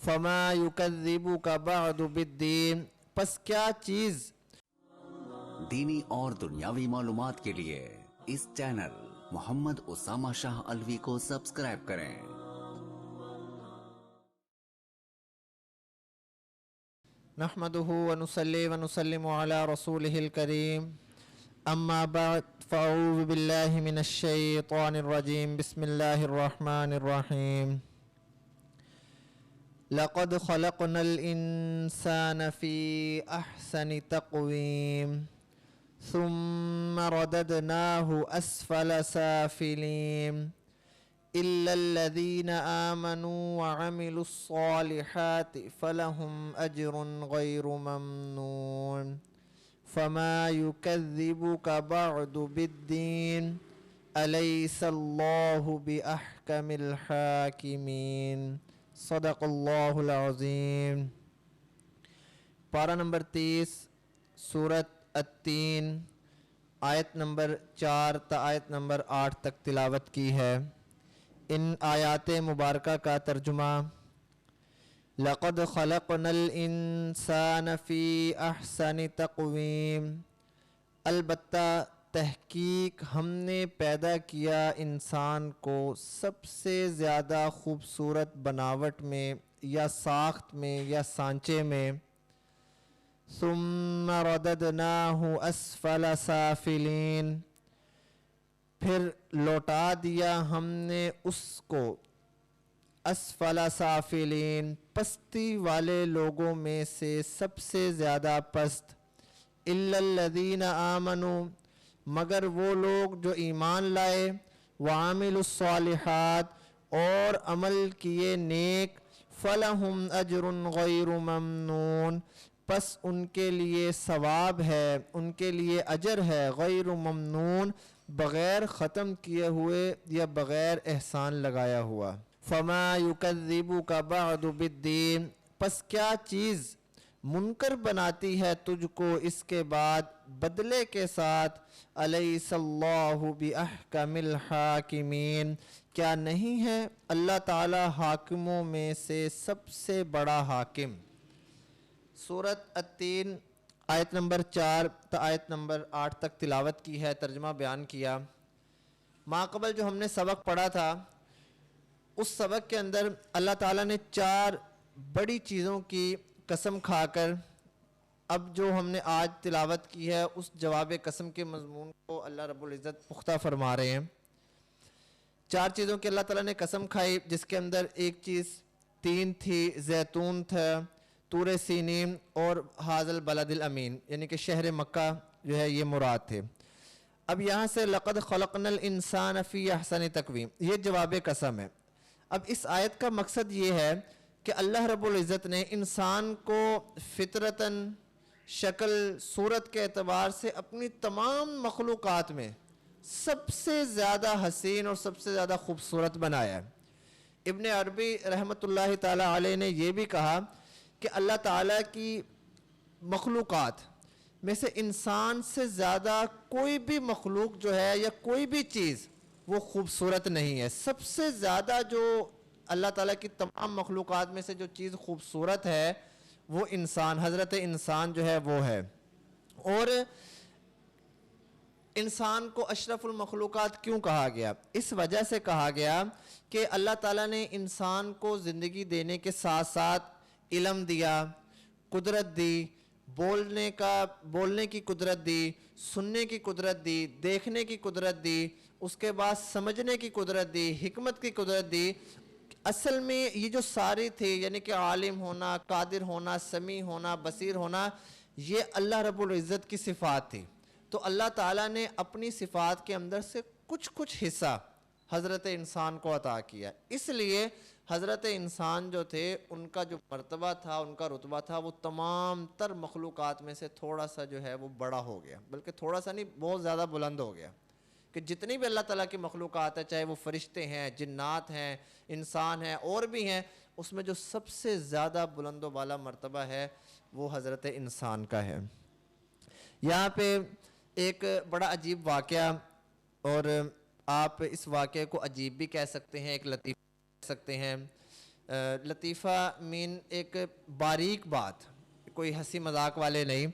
فما یکذبک بعد بالدین، پس کیا چیز دینی اور دنیاوی معلومات کے لیے اس چینل محمد اسامہ شاہ الوی کو سبسکرائب کریں۔ نحمده ونصلي ونسلم على رسوله الكريم، اما بعد فاعوذ بالله من الشيطان الرجيم، بسم الله الرحمن الرحيم۔ لقد خلقنا الانسان في احسن تقويم ثم رددناه اسفل سافلين إلا الذين آمنوا وعملوا الصالحات فلهم أجر غير ممنون فما يكذبك بعد بالدين أليس الله بأحكم الحاكمين صدق اللہ العظیم۔ پارہ نمبر 30 سورۃ التین، آیت نمبر 4 تا آیت نمبر 8 تک تلاوت کی ہے۔ ان آیات مبارکہ کا ترجمہ: لقد خلقنا الانسان فی احسن تقویم، البتہ تحقیق ہم نے پیدا کیا انسان کو سب سے زیادہ خوبصورت بناوٹ میں یا ساخت میں یا سانچے میں۔ ثم رددناہ اسفل سافلین، پھر لوٹا دیا ہم نے اس کو اسفل سافلین، پستی والے لوگوں میں سے سب سے زیادہ پست۔ الا الذین آمنوا، مگر وہ لوگ جو ایمان لائے، وعاملوا الصالحات، اور عمل کیے نیک، فلہم اجر غیر ممنون، پس ان کے لیے ثواب ہے، ان کے لیے اجر ہے، غیر ممنون، بغیر ختم کیے ہوئے یا بغیر احسان لگایا ہوا۔ فما یکذبک بعد بالدین، پس کیا چیز منکر بناتی ہے تجھ کو اس کے بعد بدلے کے ساتھ۔ الیس اللہ باحکم الحاکمین، کیا نہیں ہے اللہ تعالی حاکموں میں سے سب سے بڑا حاکم۔ سورۃ التین آیت نمبر 4 تا آیت نمبر 8 تک تلاوت کی ہے، ترجمہ بیان کیا۔ ماقبل جو ہم نے سبق پڑھا تھا، اس سبق کے اندر اللہ تعالیٰ نے 4 بڑی چیزوں کی قسم کھا کر اب جو ہم نے آج تلاوت کی ہے اس جواب قسم کے مضمون کو اللہ رب العزت پختہ فرما رہے ہیں۔ 4 چیزوں کی اللہ تعالیٰ نے قسم کھائی، جس کے اندر ایک چیز تین تھی، زیتون تھا، طور سینین اور ھذا البلد الامین، یعنی کہ شہر مکہ جو ہے یہ مراد تھے۔ اب یہاں سے لقد خلقنا الانسان فی احسن تقویم، یہ جواب قسم ہے۔ اب اس آیت کا مقصد یہ ہے کہ اللہ رب العزت نے انسان کو فطرتاً شکل صورت کے اعتبار سے اپنی تمام مخلوقات میں سب سے زیادہ حسین اور سب سے زیادہ خوبصورت بنایا ہے۔ ابن عربی رحمۃ اللہ تعالی علیہ نے یہ بھی کہا کہ اللہ تعالیٰ کی مخلوقات میں سے انسان سے زیادہ کوئی بھی مخلوق جو ہے یا کوئی بھی چیز وہ خوبصورت نہیں ہے۔ سب سے زیادہ جو اللہ تعالیٰ کی تمام مخلوقات میں سے جو چیز خوبصورت ہے وہ انسان، حضرت انسان جو ہے وہ ہے۔ اور انسان کو اشرف المخلوقات کیوں کہا گیا؟ اس وجہ سے کہا گیا کہ اللہ تعالیٰ نے انسان کو زندگی دینے کے ساتھ ساتھ علم دیا، قدرت دی، بولنے کی قدرت دی، سننے کی قدرت دی، دیکھنے کی قدرت دی، اس کے بعد سمجھنے کی قدرت دی، حکمت کی قدرت دی۔ اصل میں یہ جو ساری تھی، یعنی کہ عالم ہونا، قادر ہونا، سمیع ہونا، بصیر ہونا، یہ اللہ رب العزت کی صفات تھی۔ تو اللہ تعالیٰ نے اپنی صفات کے اندر سے کچھ حصہ حضرت انسان کو عطا کیا، اس لیے حضرت انسان جو تھے ان کا جو مرتبہ تھا، ان کا رتبہ تھا، وہ تمام تر مخلوقات میں سے تھوڑا سا جو ہے وہ بڑا ہو گیا، بلکہ تھوڑا سا نہیں، بہت زیادہ بلند ہو گیا۔ کہ جتنی بھی اللہ تعالیٰ کی مخلوقات ہیں، چاہے وہ فرشتے ہیں، جنات ہیں، انسان ہیں، اور بھی ہیں، اس میں جو سب سے زیادہ بلند و بالا مرتبہ ہے وہ حضرت انسان کا ہے۔ یہاں پہ ایک بڑا عجیب واقعہ، اور آپ اس واقعے کو عجیب بھی کہہ سکتے ہیں، ایک لطیفہ کہہ سکتے ہیں۔ لطیفہ مین ایک باریک بات، کوئی ہنسی مذاق والے نہیں،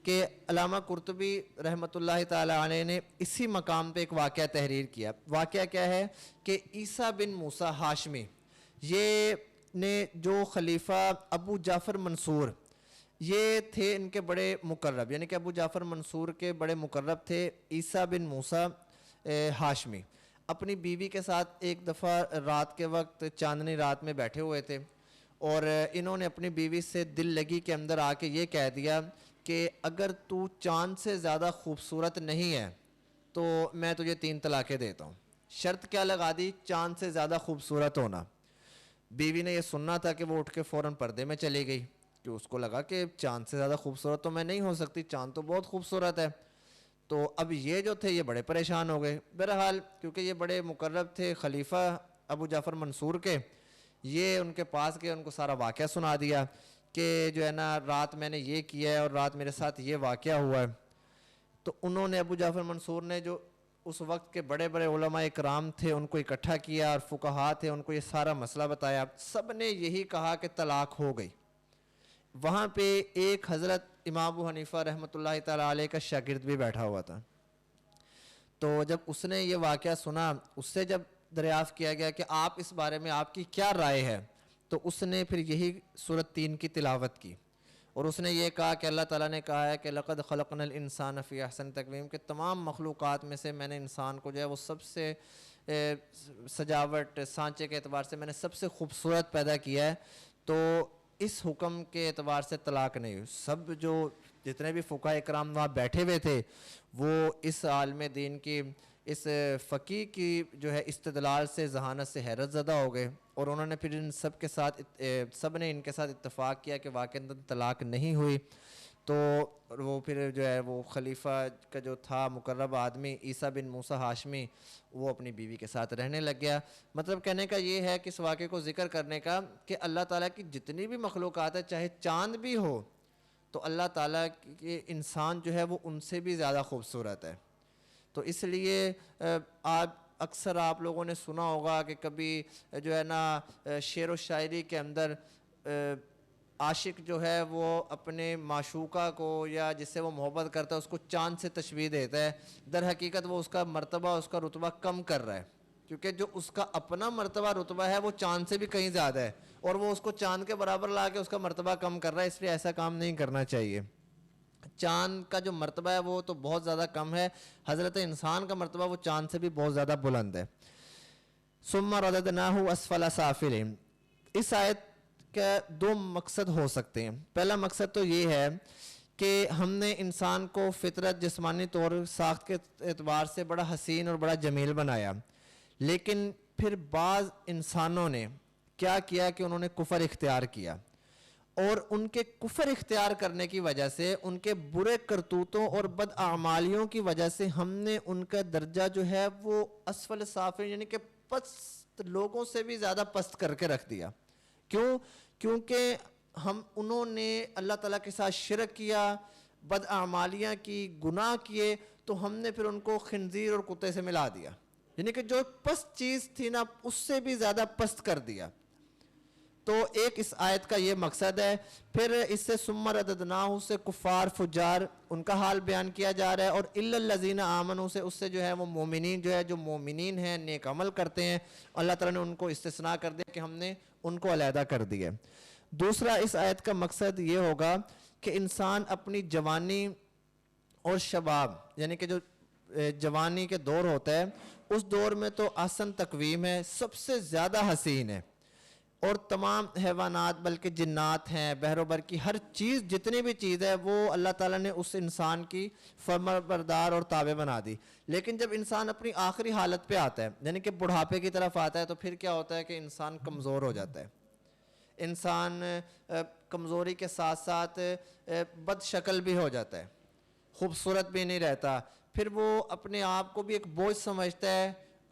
کہ علامہ قرطبی رحمۃ اللہ تعالی علیہ نے اسی مقام پہ ایک واقعہ تحریر کیا۔ واقعہ کیا ہے کہ عیسیٰ بن موسیٰ ہاشمی یہ نے جو خلیفہ ابو جعفر منصور یہ تھے ان کے بڑے مقرب، یعنی کہ ابو جعفر منصور کے بڑے مقرب تھے عیسیٰ بن موسیٰ ہاشمی، اپنی بیوی کے ساتھ ایک دفعہ رات کے وقت چاندنی رات میں بیٹھے ہوئے تھے، اور انہوں نے اپنی بیوی سے دل لگی کے اندر آ کے یہ کہہ دیا کہ اگر تو چاند سے زیادہ خوبصورت نہیں ہے تو میں تجھے 3 طلاقیں دیتا ہوں۔ شرط کیا لگا دی؟ چاند سے زیادہ خوبصورت ہونا۔ بیوی نے یہ سننا تھا کہ وہ اٹھ کے فوراً پردے میں چلی گئی، کہ اس کو لگا کہ چاند سے زیادہ خوبصورت تو میں نہیں ہو سکتی، چاند تو بہت خوبصورت ہے۔ تو اب یہ جو تھے یہ بڑے پریشان ہو گئے۔ بہرحال کیونکہ یہ بڑے مقرب تھے خلیفہ ابو جعفر منصور کے، یہ ان کے پاس گئے، ان کو سارا واقعہ سنا دیا کہ جو ہے نا رات میں نے یہ کیا ہے اور رات میرے ساتھ یہ واقعہ ہوا ہے۔ تو انہوں نے ابو جعفر منصور نے جو اس وقت کے بڑے بڑے علماء اکرام تھے ان کو اکٹھا کیا اور فقہاء تھے ان کو یہ سارا مسئلہ بتایا، سب نے یہی کہا کہ طلاق ہو گئی۔ وہاں پہ ایک حضرت امام ابو حنیفہ رحمۃ اللہ تعالیٰ علیہ کا شاگرد بھی بیٹھا ہوا تھا، تو جب اس نے یہ واقعہ سنا، اس سے جب دریافت کیا گیا کہ آپ اس بارے میں آپ کی کیا رائے ہے، تو اس نے پھر یہی سورۃ 3 کی تلاوت کی، اور اس نے یہ کہا کہ اللہ تعالیٰ نے کہا ہے کہ لَقَدْ خَلَقْنَا الْإِنسَانَ فِي أَحْسَنِ تَقْوِيمٍ، کہ تمام مخلوقات میں سے میں نے انسان کو جو ہے وہ سب سے سجاوٹ سانچے کے اعتبار سے میں نے سب سے خوبصورت پیدا کیا ہے، تو اس حکم کے اعتبار سے طلاق نہیں ہوئی۔ سب جو جتنے بھی فقہاء اکرام وہاں بیٹھے ہوئے تھے وہ اس عالم دین کی اس فقیہ کی جو ہے استدلال سے ذہانت سے حیرت زدہ ہو گئے، اور انہوں نے پھر ان سب کے ساتھ سب نے ان کے ساتھ اتفاق کیا کہ واقعی طلاق نہیں ہوئی۔ تو وہ پھر جو ہے وہ خلیفہ کا جو تھا مقرب آدمی عیسیٰ بن موسیٰ ہاشمی وہ اپنی بیوی کے ساتھ رہنے لگ گیا۔ مطلب کہنے کا یہ ہے کہ اس واقعے کو ذکر کرنے کا کہ اللہ تعالیٰ کی جتنی بھی مخلوقات ہے، چاہے چاند بھی ہو، تو اللہ تعالیٰ کے انسان جو ہے وہ ان سے بھی زیادہ خوبصورت ہے۔ تو اس لیے اکثر آپ لوگوں نے سنا ہوگا کہ کبھی جو ہے نا شعر و شاعری کے اندر عاشق جو ہے وہ اپنے معشوقہ کو یا جس سے وہ محبت کرتا ہے اس کو چاند سے تشبیہ دیتا ہے، در حقیقت وہ اس کا مرتبہ اس کا رتبہ کم کر رہا ہے، کیونکہ جو اس کا اپنا مرتبہ رتبہ ہے وہ چاند سے بھی کہیں زیادہ ہے، اور وہ اس کو چاند کے برابر لا کے اس کا مرتبہ کم کر رہا ہے، اس لیے ایسا کام نہیں کرنا چاہیے۔ چاند کا جو مرتبہ ہے وہ تو بہت زیادہ کم ہے، حضرت انسان کا مرتبہ وہ چاند سے بھی بہت زیادہ بلند ہے۔ ثم رددناہ اسفل سافلین، اس آیت کا 2 مقصد ہو سکتے ہیں۔ پہلا مقصد تو یہ ہے کہ ہم نے انسان کو فطرت جسمانی طور ساخت کے اعتبار سے بڑا حسین اور بڑا جمیل بنایا، لیکن پھر بعض انسانوں نے کیا کیا کہ انہوں نے کفر اختیار کیا، اور ان کے کفر اختیار کرنے کی وجہ سے ان کے برے کرتوتوں اور بد اعمالیوں کی وجہ سے ہم نے ان کا درجہ جو ہے وہ اسفل سافلین یعنی کہ پست لوگوں سے بھی زیادہ پست کر کے رکھ دیا۔ کیوں؟ کیونکہ انہوں نے اللہ تعالیٰ کے ساتھ شرک کیا، بد اعمالیاں کی، گناہ کیے، تو ہم نے پھر ان کو خنزیر اور کتے سے ملا دیا، یعنی کہ جو پست چیز تھی نا اس سے بھی زیادہ پست کر دیا۔ تو ایک اس آیت کا یہ مقصد ہے۔ پھر اس سے ثم رددناہ سے کفار فجار ان کا حال بیان کیا جا رہا ہے، اور الا الذین آمنوا سے اس سے جو ہے وہ مومنین جو ہے جو مومنین ہیں نیک عمل کرتے ہیں، اللہ تعالیٰ نے ان کو استثناء کر دیا کہ ہم نے ان کو علیحدہ کر دیا۔ دوسرا اس آیت کا مقصد یہ ہوگا کہ انسان اپنی جوانی اور شباب یعنی کہ جو جوانی کے دور ہوتا ہے اس دور میں تو احسن تقویم ہے، سب سے زیادہ حسین ہے، اور تمام حیوانات بلکہ جنات ہیں، بحر و بر کی ہر چیز جتنی بھی چیز ہے وہ اللہ تعالیٰ نے اس انسان کی فرمانبردار اور تابع بنا دی۔ لیکن جب انسان اپنی آخری حالت پہ آتا ہے یعنی کہ بڑھاپے کی طرف آتا ہے تو پھر کیا ہوتا ہے کہ انسان کمزور ہو جاتا ہے، انسان کمزوری کے ساتھ ساتھ بد شکل بھی ہو جاتا ہے، خوبصورت بھی نہیں رہتا، پھر وہ اپنے آپ کو بھی ایک بوجھ سمجھتا ہے،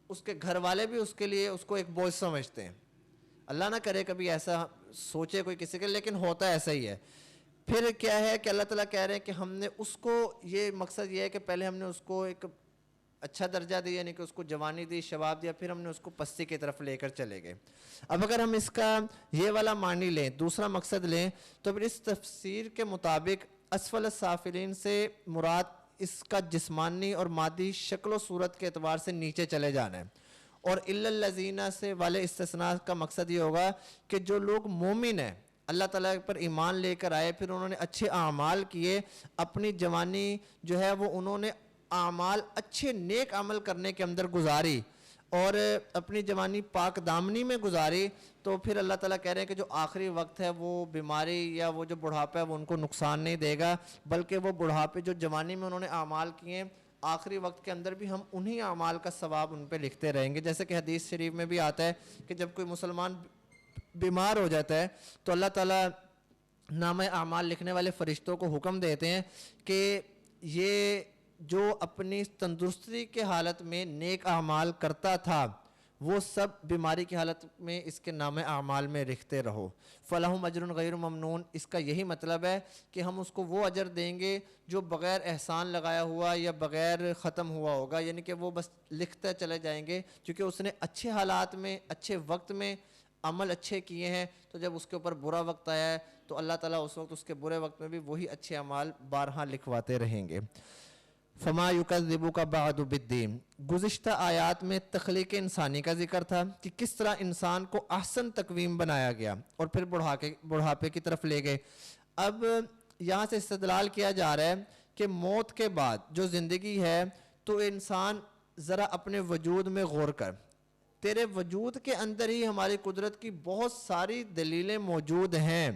اس کے گھر والے بھی اس کے لیے اس کو ایک بوجھ سمجھتے ہیں۔ اللہ نہ کرے کبھی ایسا سوچے کوئی کسی کے، لیکن ہوتا ایسا ہی ہے۔ پھر کیا ہے کہ اللہ تعالیٰ کہہ رہے ہیں کہ ہم نے اس کو، یہ مقصد یہ ہے کہ پہلے ہم نے اس کو ایک اچھا درجہ دیا، یعنی کہ اس کو جوانی دی، شباب دیا، پھر ہم نے اس کو پستی کی طرف لے کر چلے گئے۔ اب اگر ہم اس کا یہ والا معنی لیں، دوسرا مقصد لیں، تو پھر اس تفسیر کے مطابق اسفل السافلین سے مراد اس کا جسمانی اور مادی شکل و صورت کے اعتبار سے نیچے چلے جانا ہے، اور الا الذین سے والے استثناء کا مقصد یہ ہوگا کہ جو لوگ مومن ہیں، اللہ تعالیٰ پر ایمان لے کر آئے، پھر انہوں نے اچھے اعمال کیے، اپنی جوانی جو ہے وہ انہوں نے اعمال اچھے نیک عمل کرنے کے اندر گزاری اور اپنی جوانی پاک دامنی میں گزاری، تو پھر اللہ تعالیٰ کہہ رہے ہیں کہ جو آخری وقت ہے وہ بیماری یا وہ جو بڑھاپا ہے وہ ان کو نقصان نہیں دے گا، بلکہ وہ بڑھاپے جو جوانی میں انہوں نے اعمال کیے ہیں آخری وقت کے اندر بھی ہم انہی اعمال کا ثواب ان پہ لکھتے رہیں گے۔ جیسے کہ حدیث شریف میں بھی آتا ہے کہ جب کوئی مسلمان بیمار ہو جاتا ہے تو اللہ تعالیٰ نامہ اعمال لکھنے والے فرشتوں کو حکم دیتے ہیں کہ یہ جو اپنی تندرستی کے حالت میں نیک اعمال کرتا تھا وہ سب بیماری کی حالت میں اس کے نامہ اعمال میں لکھتے رہو، فلہم اجر غیر ممنون۔ اس کا یہی مطلب ہے کہ ہم اس کو وہ اجر دیں گے جو بغیر احسان لگایا ہوا یا بغیر ختم ہوا ہوگا، یعنی کہ وہ بس لکھتے چلے جائیں گے، کیونکہ اس نے اچھے حالات میں اچھے وقت میں عمل اچھے کیے ہیں، تو جب اس کے اوپر برا وقت آیا ہے تو اللہ تعالیٰ اس وقت اس کے برے وقت میں بھی وہی اچھے اعمال بارہا لکھواتے رہیں گے۔ فما یکذبک بعد بالدین، گزشتہ آیات میں تخلیق انسانی کا ذکر تھا کہ کس طرح انسان کو احسن تقویم بنایا گیا اور پھر بڑھاپے کی طرف لے گئے۔ اب یہاں سے استدلال کیا جا رہا ہے کہ موت کے بعد جو زندگی ہے تو انسان ذرا اپنے وجود میں غور کر، تیرے وجود کے اندر ہی ہماری قدرت کی بہت ساری دلیلیں موجود ہیں۔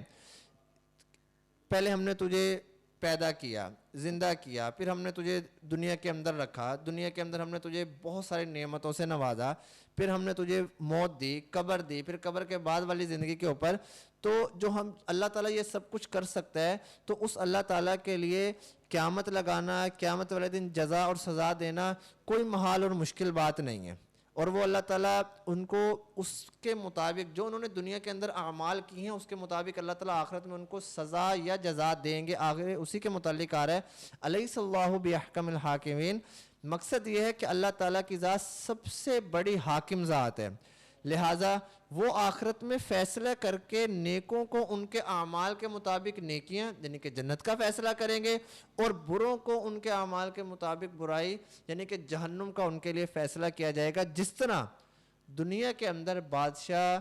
پہلے ہم نے تجھے پیدا کیا، زندہ کیا، پھر ہم نے تجھے دنیا کے اندر رکھا، دنیا کے اندر ہم نے تجھے بہت ساری نعمتوں سے نوازا، پھر ہم نے تجھے موت دی، قبر دی، پھر قبر کے بعد والی زندگی کے اوپر، تو جو ہم اللہ تعالیٰ یہ سب کچھ کر سکتا ہے تو اس اللہ تعالیٰ کے لیے قیامت لگانا، قیامت والے دن جزا اور سزا دینا کوئی محال اور مشکل بات نہیں ہے، اور وہ اللہ تعالیٰ ان کو اس کے مطابق جو انہوں نے دنیا کے اندر اعمال کی ہیں اس کے مطابق اللہ تعالیٰ آخرت میں ان کو سزا یا جزا دیں گے۔ آخر اسی کے متعلق آ رہا ہے الیس اللہ باحکم الحاکمین، مقصد یہ ہے کہ اللہ تعالیٰ کی ذات سب سے بڑی حاکم ذات ہے، لہٰذا وہ آخرت میں فیصلہ کر کے نیکوں کو ان کے اعمال کے مطابق نیکیاں یعنی کہ جنت کا فیصلہ کریں گے، اور بروں کو ان کے اعمال کے مطابق برائی یعنی کہ جہنم کا ان کے لیے فیصلہ کیا جائے گا۔ جس طرح دنیا کے اندر بادشاہ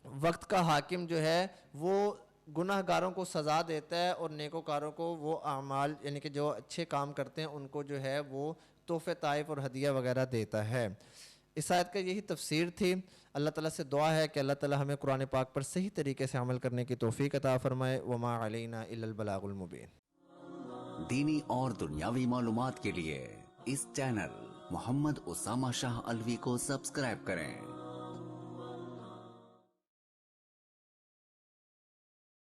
وقت کا حاکم جو ہے وہ گناہ گاروں کو سزا دیتا ہے اور نیکوکاروں کو وہ اعمال یعنی کہ جو اچھے کام کرتے ہیں ان کو جو ہے وہ تحفے طائف اور ہدیہ وغیرہ دیتا ہے۔ اس آیت کا یہی تفسیر تھی۔ اللہ تعالیٰ سے دعا ہے کہ اللہ تعالیٰ ہمیں قرآن پاک پر صحیح طریقے سے عمل کرنے کی توفیق عطا فرمائے۔ وما علینا الا البلاغ المبین۔ دینی اور دنیاوی معلومات کے لیے اس چینل محمد اسامہ شاہ الوی کو سبسکرائب کریں۔